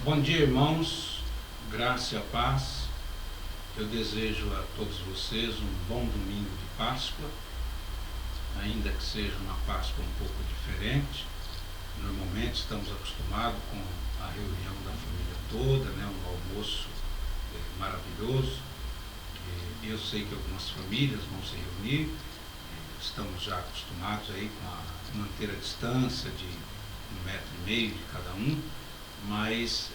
Bom dia, irmãos, graça e a paz. Eu desejo a todos vocês um bom domingo de Páscoa, ainda que seja uma Páscoa um pouco diferente. Normalmente estamos acostumados com a reunião da família toda, um almoço maravilhoso. Eu sei que algumas famílias vão se reunir, estamos já acostumados aí com a manter a distância de 1,5 m de cada um, mas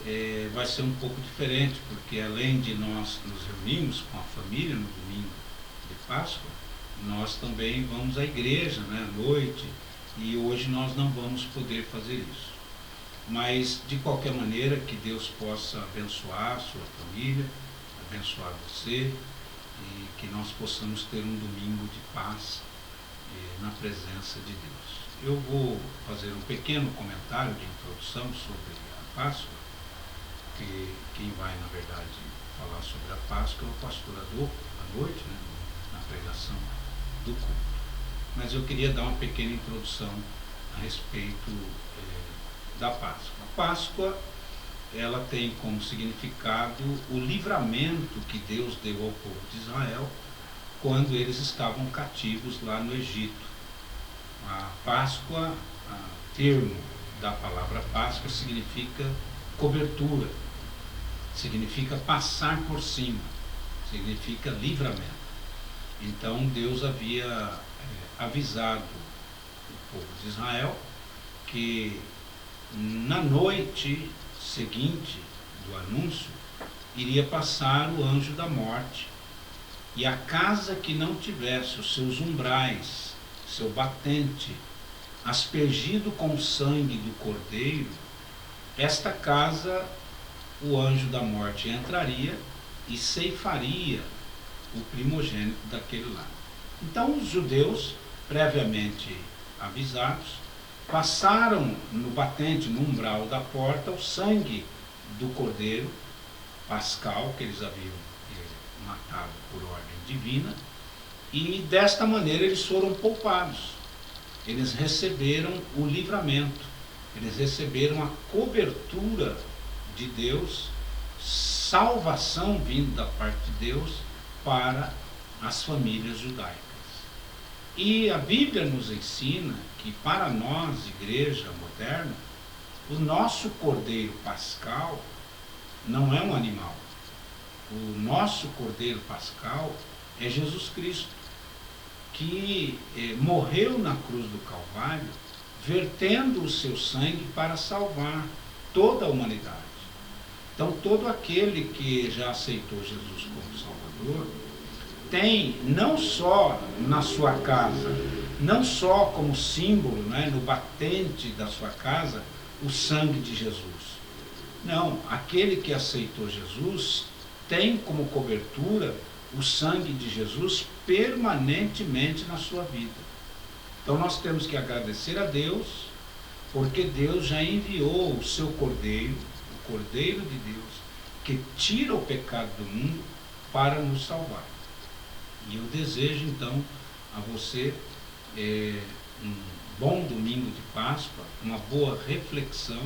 vai ser um pouco diferente, porque além de nós nos reunirmos com a família no domingo de Páscoa, nós também vamos à igreja, à noite, e hoje nós não vamos poder fazer isso. Mas, de qualquer maneira, que Deus possa abençoar a sua família, abençoar você, e que nós possamos ter um domingo de paz na presença de Deus. Eu vou fazer um pequeno comentário de introdução sobre a Páscoa, que quem vai, na verdade, falar sobre a Páscoa é o pastor Adolfo, à noite, na pregação do culto. Mas eu queria dar uma pequena introdução a respeito da Páscoa. A Páscoa, ela tem como significado o livramento que Deus deu ao povo de Israel quando eles estavam cativos lá no Egito. A Páscoa, termo da palavra Páscoa, significa cobertura, significa passar por cima, significa livramento. Então Deus havia avisado o povo de Israel que na noite seguinte do anúncio iria passar o anjo da morte, e a casa que não tivesse os seus umbrais, seu batente, aspergido com o sangue do cordeiro, esta casa o anjo da morte entraria e ceifaria o primogênito daquele lar. Então os judeus, previamente avisados, passaram no batente, no umbral da porta, o sangue do cordeiro pascal, que eles haviam matado por ordem divina, e desta maneira eles foram poupados. Eles receberam o livramento, eles receberam a cobertura de Deus, salvação vindo da parte de Deus para as famílias judaicas. E a Bíblia nos ensina que para nós, igreja moderna, o nosso cordeiro pascal não é um animal. O nosso cordeiro pascal é Jesus Cristo, que morreu na cruz do Calvário, vertendo o seu sangue para salvar toda a humanidade. Então, todo aquele que já aceitou Jesus como Salvador, tem não só na sua casa, não só como símbolo, no batente da sua casa, o sangue de Jesus. Não, aquele que aceitou Jesus tem como cobertura o sangue de Jesus permanentemente na sua vida. Então nós temos que agradecer a Deus, porque Deus já enviou o seu Cordeiro, o Cordeiro de Deus, que tira o pecado do mundo para nos salvar. E eu desejo então a você um bom domingo de Páscoa, uma boa reflexão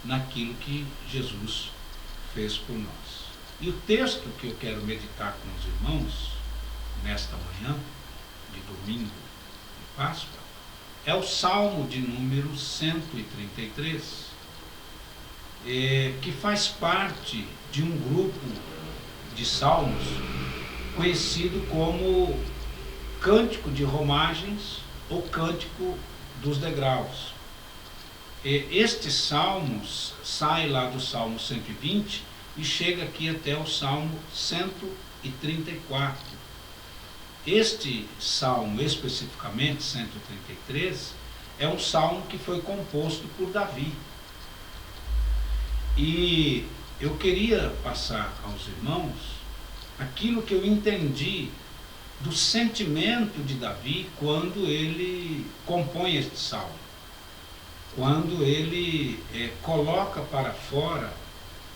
naquilo que Jesus fez por nós. E o texto que eu quero meditar com os irmãos nesta manhã de domingo de Páscoa é o Salmo de número 133, que faz parte de um grupo de salmos conhecido como Cântico de Romagens ou Cântico dos Degraus. Este salmo sai lá do Salmo 120 e chega aqui até o Salmo 134. Este salmo, especificamente 133, é um salmo que foi composto por Davi. E eu queria passar aos irmãos aquilo que eu entendi do sentimento de Davi quando ele compõe este salmo, quando ele coloca para fora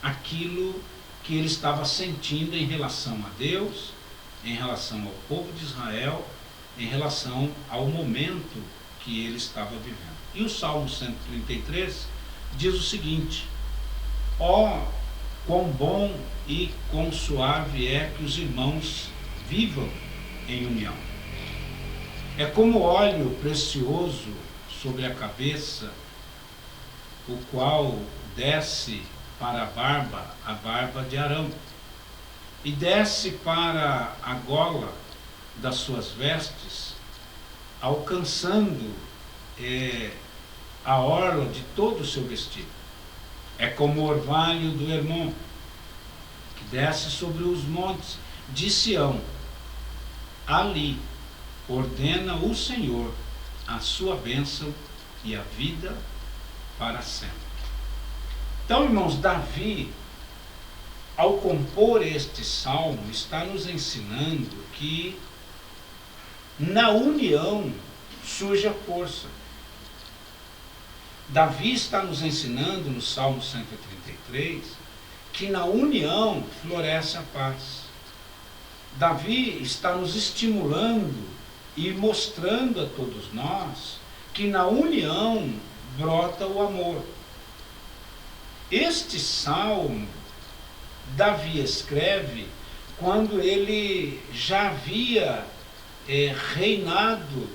aquilo que ele estava sentindo em relação a Deus, em relação ao povo de Israel, em relação ao momento que ele estava vivendo. E o Salmo 133 diz o seguinte: Ó, quão bom e quão suave é que os irmãos vivam em união. É como óleo precioso sobre a cabeça, o qual desce para a barba de Arão, e desce para a gola das suas vestes, alcançando a orla de todo o seu vestido. É como o orvalho do Hermon, que desce sobre os montes de Sião. Ali ordena o Senhor a sua bênção e a vida para sempre. Então, irmãos, Davi, ao compor este salmo, está nos ensinando que na união surge a força. Davi está nos ensinando no Salmo 133 que na união floresce a paz. Davi está nos estimulando e mostrando a todos nós que na união brota o amor. Este salmo, Davi escreve quando ele já havia reinado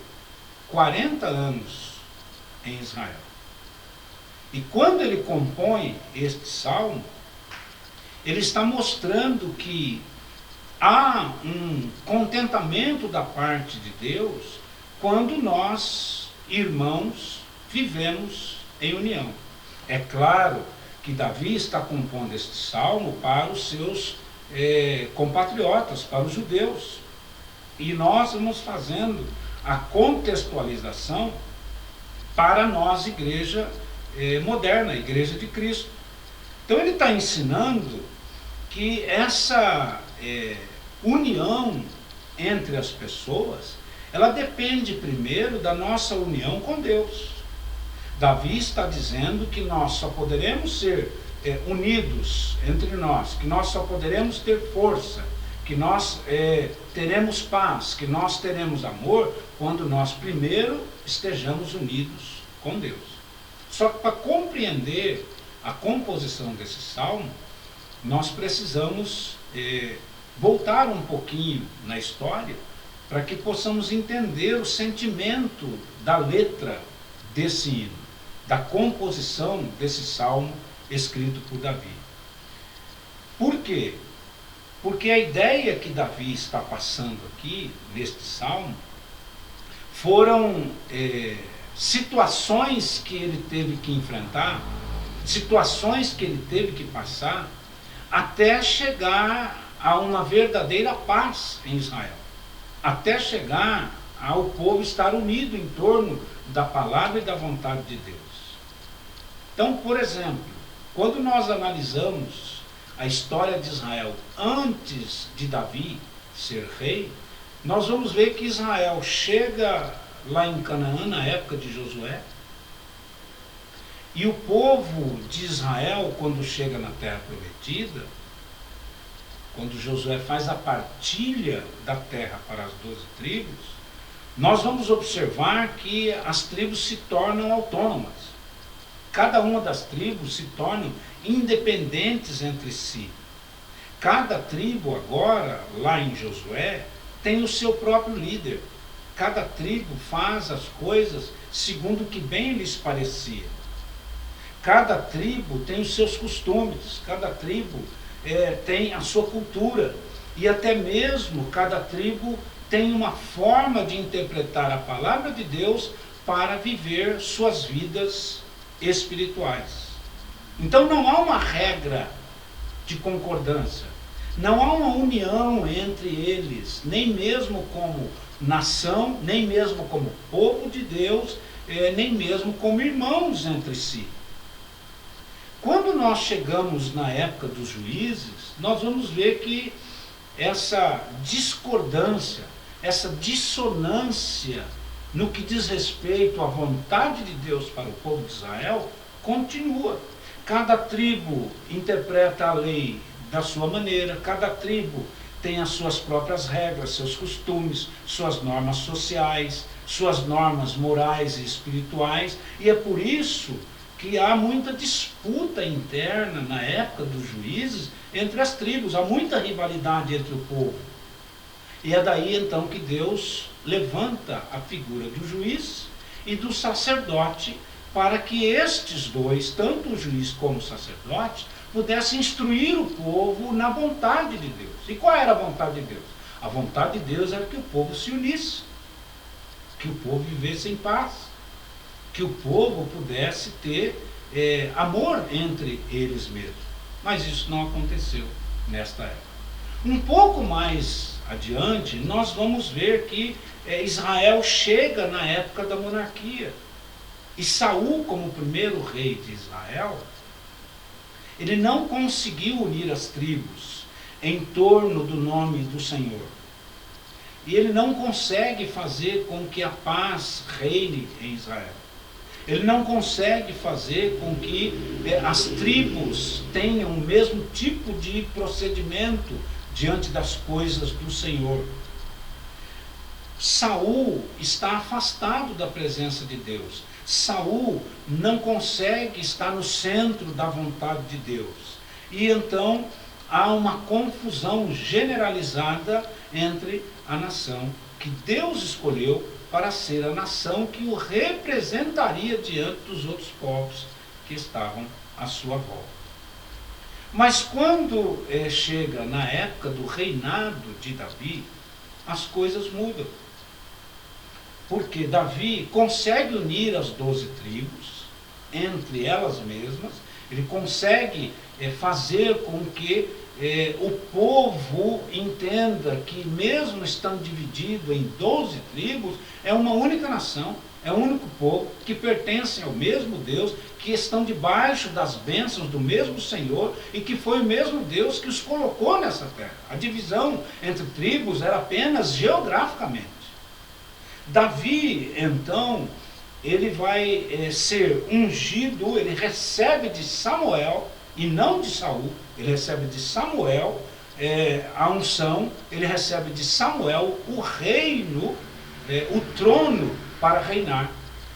40 anos em Israel. E quando ele compõe este salmo, ele está mostrando que há um contentamento da parte de Deus quando nós, irmãos, vivemos em união. É claro que Davi está compondo este salmo para os seus compatriotas, para os judeus. E nós vamos fazendo a contextualização para nós, igreja moderna, Igreja de Cristo. Então ele está ensinando que essa união entre as pessoas, ela depende primeiro da nossa união com Deus. Davi está dizendo que nós só poderemos ser unidos entre nós, que nós só poderemos ter força, que nós teremos paz, que nós teremos amor, quando nós primeiro estejamos unidos com Deus. Só que para compreender a composição desse salmo, nós precisamos voltar um pouquinho na história para que possamos entender o sentimento da letra desse hino, da composição desse salmo escrito por Davi. Por quê? Porque a ideia que Davi está passando aqui, neste salmo, foram situações que ele teve que enfrentar, situações que ele teve que passar, até chegar a uma verdadeira paz em Israel, até chegar ao povo estar unido em torno da palavra e da vontade de Deus. Então, por exemplo, quando nós analisamos a história de Israel antes de Davi ser rei, nós vamos ver que Israel chega lá em Canaã, na época de Josué, e o povo de Israel, quando chega na terra prometida, quando Josué faz a partilha da terra para as 12 tribos, nós vamos observar que as tribos se tornam autônomas. Cada uma das tribos se tornam independentes entre si. Cada tribo agora, lá em Josué, tem o seu próprio líder. Cada tribo faz as coisas segundo o que bem lhes parecia. Cada tribo tem os seus costumes, cada tribo tem a sua cultura. E até mesmo cada tribo tem uma forma de interpretar a palavra de Deus para viver suas vidas espirituais. Então não há uma regra de concordância, não há uma união entre eles, nem mesmo como nação, nem mesmo como povo de Deus, nem mesmo como irmãos entre si. Quando nós chegamos na época dos juízes, nós vamos ver que essa discordância, essa dissonância no que diz respeito à vontade de Deus para o povo de Israel, continua. Cada tribo interpreta a lei da sua maneira, cada tribo tem as suas próprias regras, seus costumes, suas normas sociais, suas normas morais e espirituais, e é por isso que há muita disputa interna na época dos juízes entre as tribos, há muita rivalidade entre o povo. E é daí então que Deus levanta a figura do juiz e do sacerdote, para que estes dois, tanto o juiz como o sacerdote, pudessem instruir o povo na vontade de Deus. E qual era a vontade de Deus? A vontade de Deus era que o povo se unisse, que o povo vivesse em paz, que o povo pudesse ter amor entre eles mesmos. Mas isso não aconteceu nesta época. Um pouco mais adiante, nós vamos ver que Israel chega na época da monarquia. E Saul, como primeiro rei de Israel, ele não conseguiu unir as tribos em torno do nome do Senhor. E ele não consegue fazer com que a paz reine em Israel. Ele não consegue fazer com que as tribos tenham o mesmo tipo de procedimento diante das coisas do Senhor. Saul está afastado da presença de Deus. Saul não consegue estar no centro da vontade de Deus. E então há uma confusão generalizada entre a nação que Deus escolheu para ser a nação que o representaria diante dos outros povos que estavam à sua volta. Mas quando chega na época do reinado de Davi, as coisas mudam. Porque Davi consegue unir as 12 tribos entre elas mesmas, ele consegue fazer com que o povo entenda que, mesmo estando dividido em 12 tribos, é uma única nação, é um único povo que pertencem ao mesmo Deus, que estão debaixo das bênçãos do mesmo Senhor e que foi o mesmo Deus que os colocou nessa terra. A divisão entre tribos era apenas geograficamente. Davi, então, ele vai ser ungido, ele recebe de Samuel, e não de Saul, ele recebe de Samuel a unção, ele recebe de Samuel o reino, o trono para reinar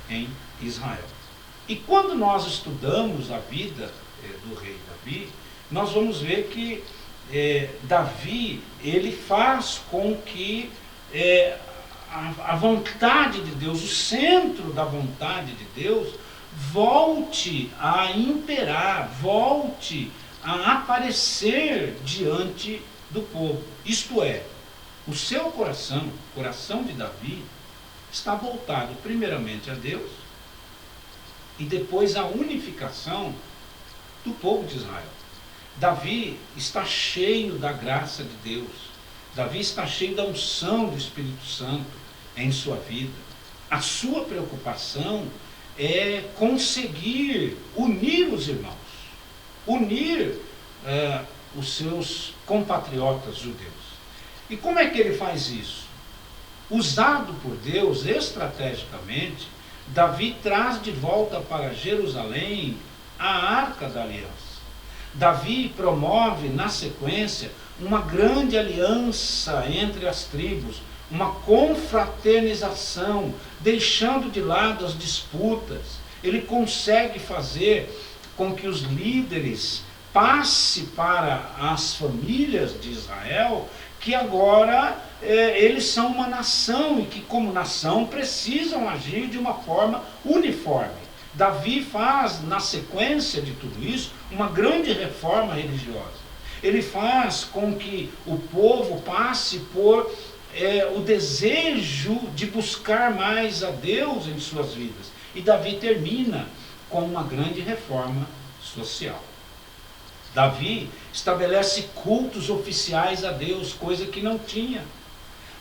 em Israel. E quando nós estudamos a vida do rei Davi, nós vamos ver que Davi, ele faz com que a vontade de Deus, o centro da vontade de Deus, volte a imperar, volte a aparecer diante do povo. Isto é, o seu coração, o coração de Davi, está voltado primeiramente a Deus e depois à unificação do povo de Israel. Davi está cheio da graça de Deus. Davi está cheio da unção do Espírito Santo em sua vida. A sua preocupação é conseguir unir os irmãos, unir os seus compatriotas judeus. E como é que ele faz isso? Usado por Deus estrategicamente, Davi traz de volta para Jerusalém a Arca da Aliança. Davi promove, na sequência, uma grande aliança entre as tribos, uma confraternização, deixando de lado as disputas. Ele consegue fazer com que os líderes passem para as famílias de Israel que agora eles são uma nação e que, como nação, precisam agir de uma forma uniforme. Davi faz, na sequência de tudo isso, uma grande reforma religiosa. Ele faz com que o povo passe por o desejo de buscar mais a Deus em suas vidas. E Davi termina com uma grande reforma social. Davi estabelece cultos oficiais a Deus, coisa que não tinha.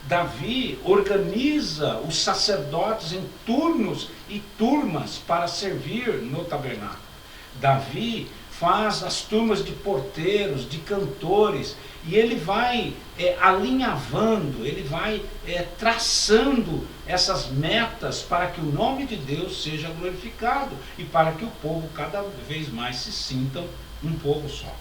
Davi organiza os sacerdotes em turnos e turmas para servir no tabernáculo. Davi faz as turmas de porteiros, de cantores, e ele vai alinhavando, ele vai traçando essas metas para que o nome de Deus seja glorificado e para que o povo cada vez mais se sintam um povo só.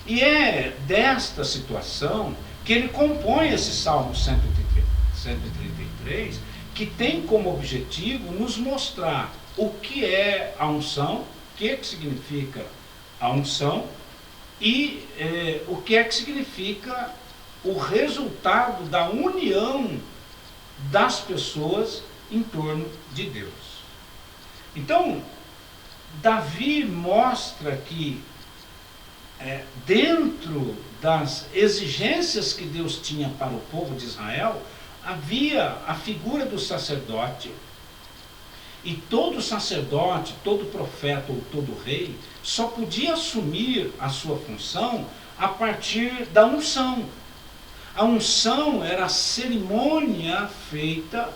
E é desta situação que ele compõe esse Salmo 133, que tem como objetivo nos mostrar o que é a unção, o que significa a unção e o que significa o resultado da união das pessoas em torno de Deus. Então, Davi mostra que dentro das exigências que Deus tinha para o povo de Israel, havia a figura do sacerdote, e todo sacerdote, todo profeta ou todo rei só podia assumir a sua função a partir da unção. A unção era a cerimônia feita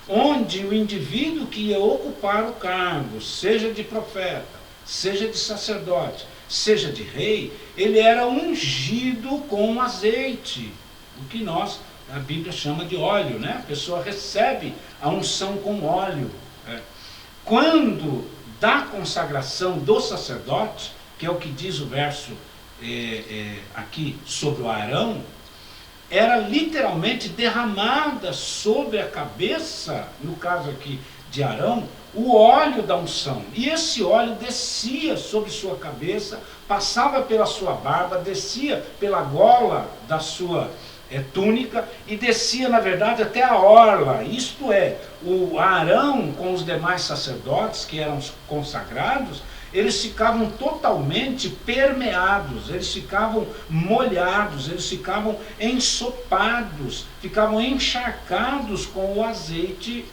onde o indivíduo que ia ocupar o cargo, seja de profeta, seja de sacerdote, seja de rei, ele era ungido com azeite, o que a Bíblia chama de óleo, né? A pessoa recebe a unção com óleo. Quando da consagração do sacerdote, que é o que diz o verso aqui sobre o Arão, era literalmente derramada sobre a cabeça, no caso aqui de Arão, o óleo da unção. E esse óleo descia sobre sua cabeça, passava pela sua barba, descia pela gola da sua túnica e descia, na verdade, até a orla. Isto é, o Arão com os demais sacerdotes que eram consagrados, eles ficavam totalmente permeados, eles ficavam molhados, eles ficavam ensopados, ficavam encharcados com o azeite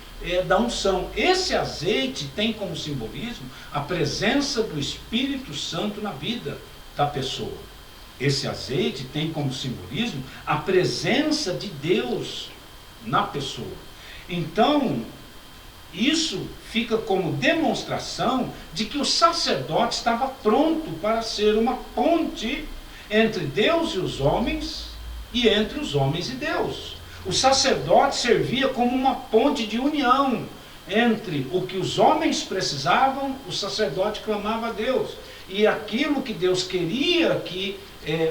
da unção. Esse azeite tem como simbolismo a presença do Espírito Santo na vida da pessoa. Esse azeite tem como simbolismo a presença de Deus na pessoa. Então, isso fica como demonstração de que o sacerdote estava pronto para ser uma ponte entre Deus e os homens e entre os homens e Deus. O sacerdote servia como uma ponte de união entre o que os homens precisavam, o sacerdote clamava a Deus. E aquilo que Deus queria que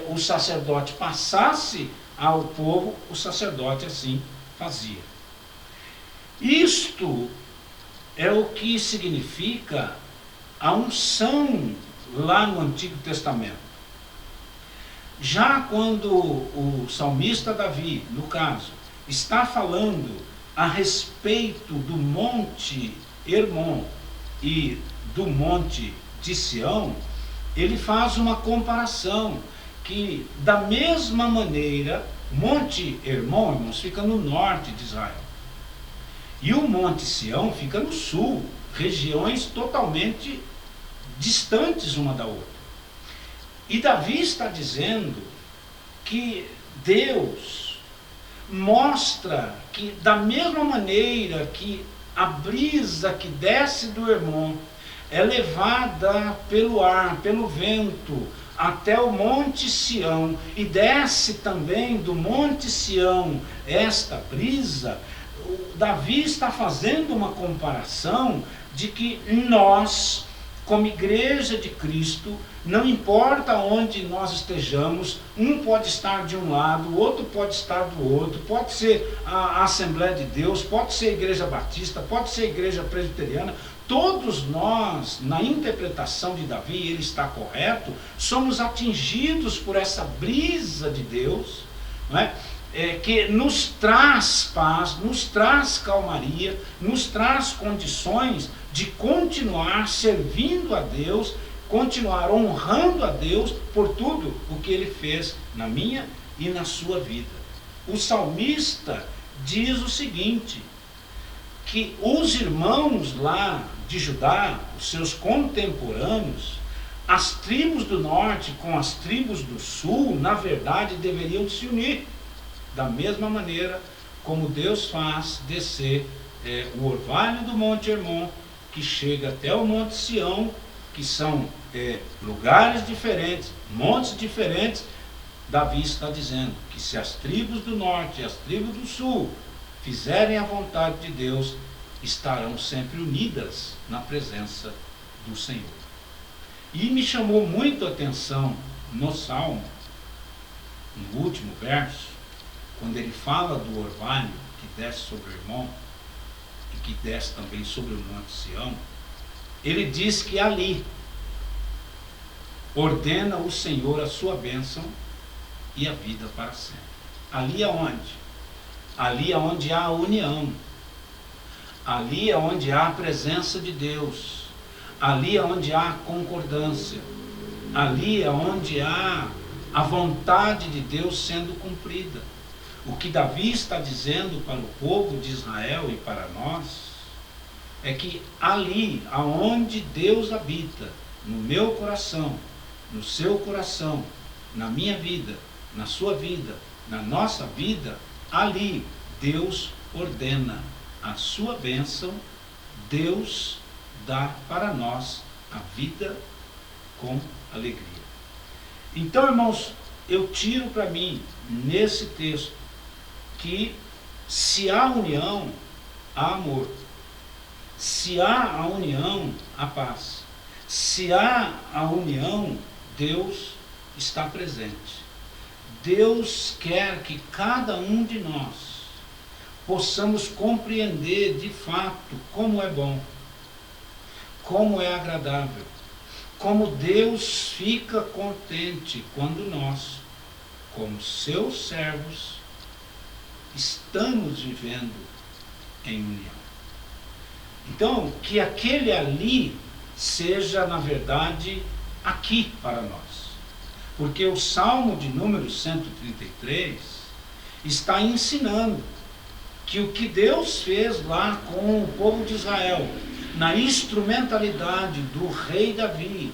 o sacerdote passasse ao povo, o sacerdote assim fazia. Isto é o que significa a unção lá no Antigo Testamento. Já quando o salmista Davi, no caso, está falando a respeito do Monte Hermon e do Monte de Sião, ele faz uma comparação que, da mesma maneira, Monte Hermon, irmãos, fica no norte de Israel. E o Monte Sião fica no sul, regiões totalmente distantes uma da outra. E Davi está dizendo que Deus mostra que, da mesma maneira que a brisa que desce do Hermon é levada pelo ar, pelo vento, até o Monte Sião, e desce também do Monte Sião esta brisa, Davi está fazendo uma comparação de que nós, como igreja de Cristo, não importa onde nós estejamos, um pode estar de um lado, o outro pode estar do outro, pode ser a Assembleia de Deus, pode ser a Igreja Batista, pode ser a Igreja Presbiteriana, todos nós, na interpretação de Davi, ele está correto, somos atingidos por essa brisa de Deus, não é? Que nos traz paz, nos traz calmaria, nos traz condições de continuar servindo a Deus, continuar honrando a Deus por tudo o que Ele fez na minha e na sua vida. O salmista diz o seguinte, que os irmãos lá de Judá, os seus contemporâneos, as tribos do norte com as tribos do sul, na verdade, deveriam se unir. Da mesma maneira como Deus faz descer o orvalho do Monte Hermon, que chega até o Monte Sião, que são lugares diferentes, montes diferentes. Davi está dizendo que se as tribos do norte e as tribos do sul fizerem a vontade de Deus, estarão sempre unidas na presença do Senhor. E me chamou muito a atenção no Salmo, no último verso, quando ele fala do orvalho que desce sobre o Hermon e que desce também sobre o Monte Sião, ele diz que ali ordena o Senhor a sua bênção e a vida para sempre. Ali aonde? Ali aonde há a união, ali aonde há a presença de Deus, ali aonde há a concordância, ali aonde há a vontade de Deus sendo cumprida. O que Davi está dizendo para o povo de Israel e para nós é que ali aonde Deus habita, no meu coração, no seu coração, na minha vida, na sua vida, na nossa vida, ali Deus ordena a sua bênção, Deus dá para nós a vida com alegria. Então, irmãos, eu tiro para mim, nesse texto, que se há união, há amor. Se há a união, há paz. Se há a união, Deus está presente. Deus quer que cada um de nós possamos compreender de fato como é bom, como é agradável, como Deus fica contente quando nós, como seus servos, estamos vivendo em união. Então, que aquele ali seja, na verdade, aqui para nós. Porque o Salmo de número 133 está ensinando que o que Deus fez lá com o povo de Israel, na instrumentalidade do rei Davi,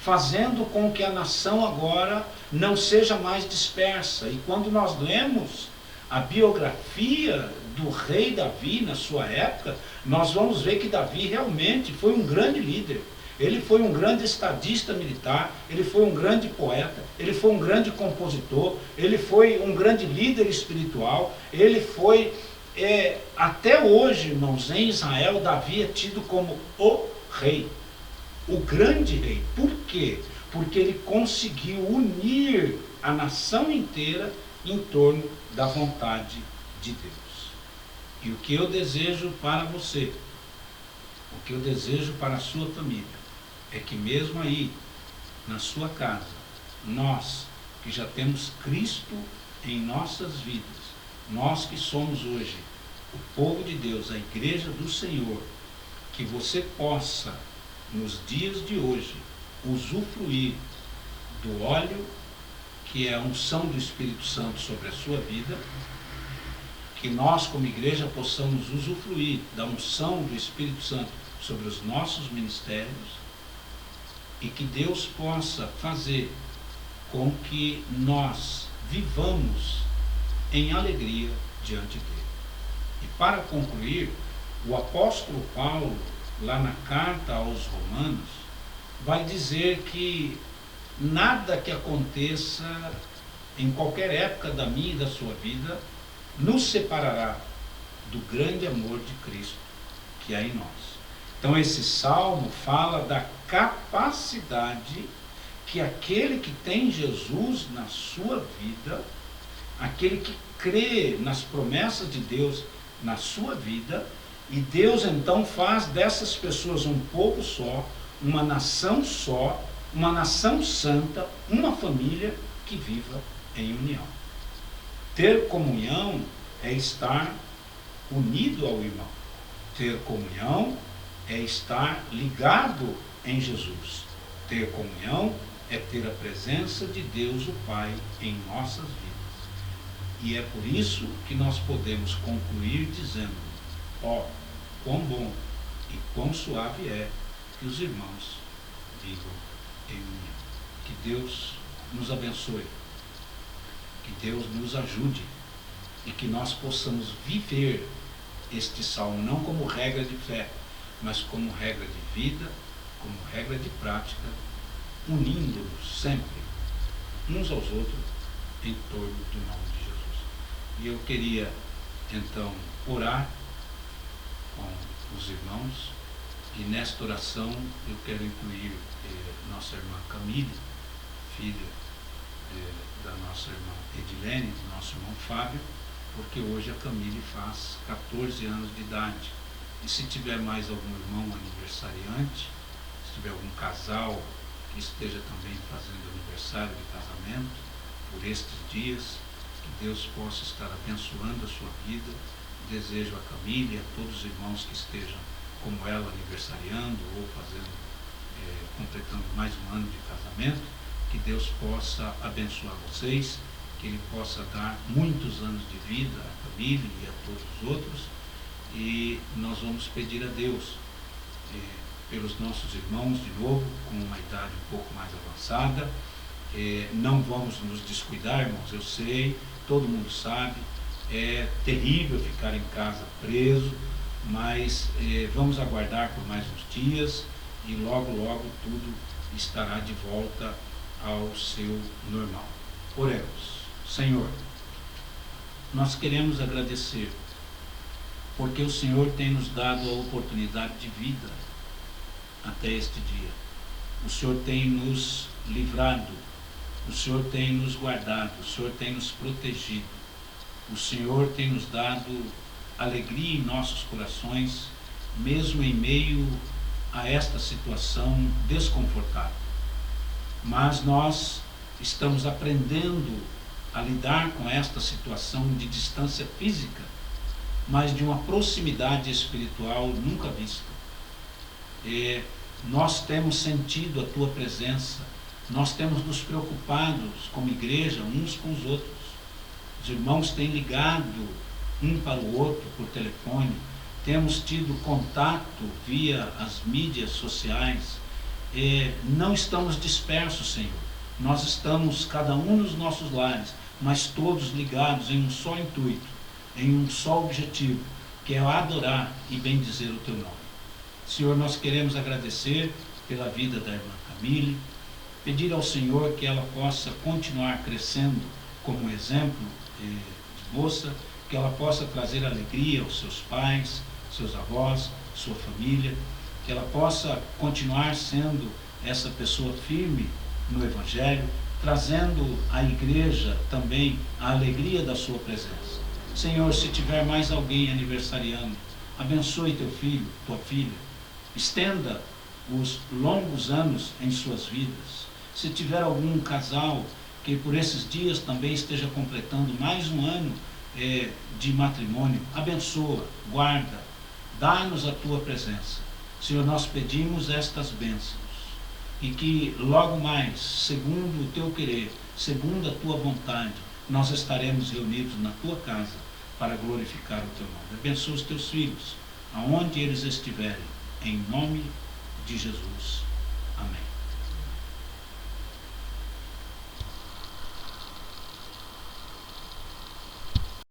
fazendo com que a nação agora não seja mais dispersa. E quando nós lemos a biografia do rei Davi na sua época, nós vamos ver que Davi realmente foi um grande líder. Ele foi um grande estadista militar, ele foi um grande poeta, ele foi um grande compositor, ele foi um grande líder espiritual, ele foi, até hoje, irmãos, em Israel, Davi é tido como o rei, o grande rei. Por quê? Porque ele conseguiu unir a nação inteira em torno da vontade de Deus. E o que eu desejo para você, o que eu desejo para a sua família, é que mesmo aí, na sua casa, nós que já temos Cristo em nossas vidas, nós que somos hoje o povo de Deus, a igreja do Senhor, que você possa, nos dias de hoje, usufruir do óleo, que é a unção do Espírito Santo sobre a sua vida, que nós como igreja possamos usufruir da unção do Espírito Santo sobre os nossos ministérios, e que Deus possa fazer com que nós vivamos em alegria diante dele. E para concluir, o apóstolo Paulo, lá na carta aos Romanos, vai dizer que nada que aconteça em qualquer época da minha e da sua vida nos separará do grande amor de Cristo que há em nós. Então esse salmo fala da capacidade que aquele que tem Jesus na sua vida, aquele que crê nas promessas de Deus na sua vida, e Deus então faz dessas pessoas um povo só, uma nação só, uma nação santa, uma família que viva em união. Ter comunhão é estar unido ao irmão. Ter comunhão é estar ligado em Jesus. Ter comunhão é ter a presença de Deus o Pai em nossas vidas. E é por isso que nós podemos concluir dizendo: ó, quão bom e quão suave é que os irmãos vivam em união. Que Deus nos abençoe, que Deus nos ajude e que nós possamos viver este salmo não como regra de fé, mas como regra de vida, como regra de prática, unindo-nos sempre uns aos outros em torno do nome de Jesus. E eu queria então orar com os irmãos, e nesta oração eu quero incluir nossa irmã Camille, filha da nossa irmã Edilene, do nosso irmão Fábio, porque hoje a Camille faz 14 anos de idade. E se tiver mais algum irmão aniversariante, se tiver algum casal que esteja também fazendo aniversário de casamento por estes dias, que Deus possa estar abençoando a sua vida. Desejo a Camille e a todos os irmãos que estejam como ela, aniversariando ou completando mais um ano de casamento, que Deus possa abençoar vocês, que Ele possa dar muitos anos de vida à Camille e a todos os outros. E nós vamos pedir a Deus pelos nossos irmãos, de novo, com uma idade um pouco mais avançada. Não vamos nos descuidar, irmãos, eu sei, todo mundo sabe, é terrível ficar em casa preso, mas vamos aguardar por mais uns dias e logo, logo tudo estará de volta ao seu normal. Oremos. Senhor, nós queremos agradecer, porque o Senhor tem nos dado a oportunidade de vida até este dia. O Senhor tem nos livrado, o Senhor tem nos guardado, o Senhor tem nos protegido, o Senhor tem nos dado alegria em nossos corações, mesmo em meio a esta situação desconfortável. Mas nós estamos aprendendo a lidar com esta situação de distância física, mas de uma proximidade espiritual nunca vista. Nós temos sentido a Tua presença, nós temos nos preocupados como igreja uns com os outros. Os irmãos têm ligado um para o outro por telefone, temos tido contato via as mídias sociais, não estamos dispersos, Senhor. Nós estamos cada um nos nossos lares, mas todos ligados em um só intuito, em um só objetivo, que é adorar e bendizer o Teu nome. Senhor, nós queremos agradecer pela vida da irmã Camille, pedir ao Senhor que ela possa continuar crescendo como exemplo de moça, que ela possa trazer alegria aos seus pais, seus avós, sua família, que ela possa continuar sendo essa pessoa firme no Evangelho, trazendo à igreja também a alegria da sua presença. Senhor, se tiver mais alguém aniversariando, abençoe teu filho, tua filha, estenda os longos anos em suas vidas. Se tiver algum casal que por esses dias também esteja completando mais um ano de matrimônio, abençoa, guarda, dá-nos a tua presença. Senhor, nós pedimos estas bênçãos e que logo mais, segundo o teu querer, segundo a tua vontade, nós estaremos reunidos na tua casa para glorificar o teu nome. Abençoa os teus filhos, aonde eles estiverem, em nome de Jesus. Amém.